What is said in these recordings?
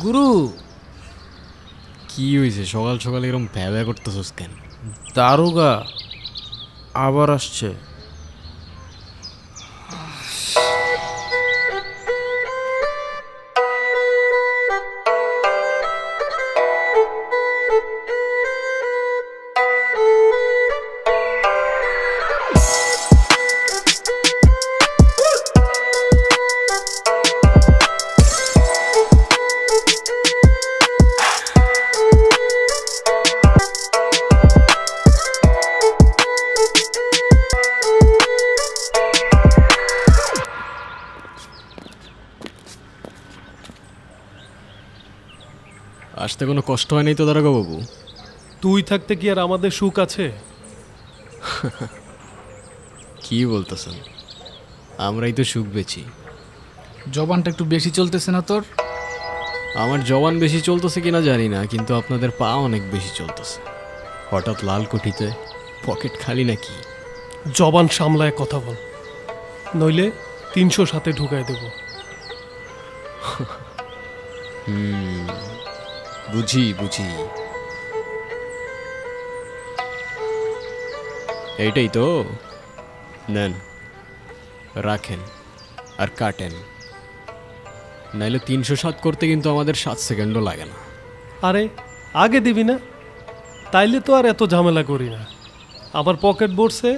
গুরু, কি হয়েছে সকাল সকাল এরকম ভ্যাবা করতেছস কেন? দারোগা আবার আসছে। আসতে কোনো কষ্ট হয় নাই তো দারোগা বাবু? তুই থাকতে কি আর আমাদের সুখ আছে? কি বলতেছেন? আমরাই তো সুখ বেছি। জবানটা একটু বেশি চলতেছে না তোর? আমার জবান বেশি চলতেছে কিনা জানি না, কিন্তু আপনাদের পা অনেক বেশি চলতেছে। হঠাৎ লাল কুঠিতে পকেট খালি নাকি? জবান সামলায় কথা বল, নইলে 300 সাথে ঢুকাই দেব। বুঝি বুঝি, এইটাই তো। নেন, রাখেন আর কাটেন, নাইলে 307 করতে কিন্তু আমাদের 7 সেকেন্ডও লাগে না। আরে আগে দিবি না? তাইলে তো আর এত ঝামেলা করি না। আমার পকেট ভরছে,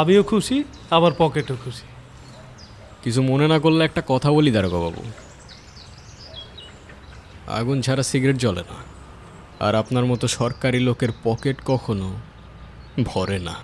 আমিও খুশি, আমার পকেটও খুশি। কিছু মনে না করলে একটা কথা বলি দারোগা বাবু, আগুন ছাড়া সিগারেট জ্বলে না, আর আপনার মতো সরকারি লোকের পকেট কখনো ভরে না।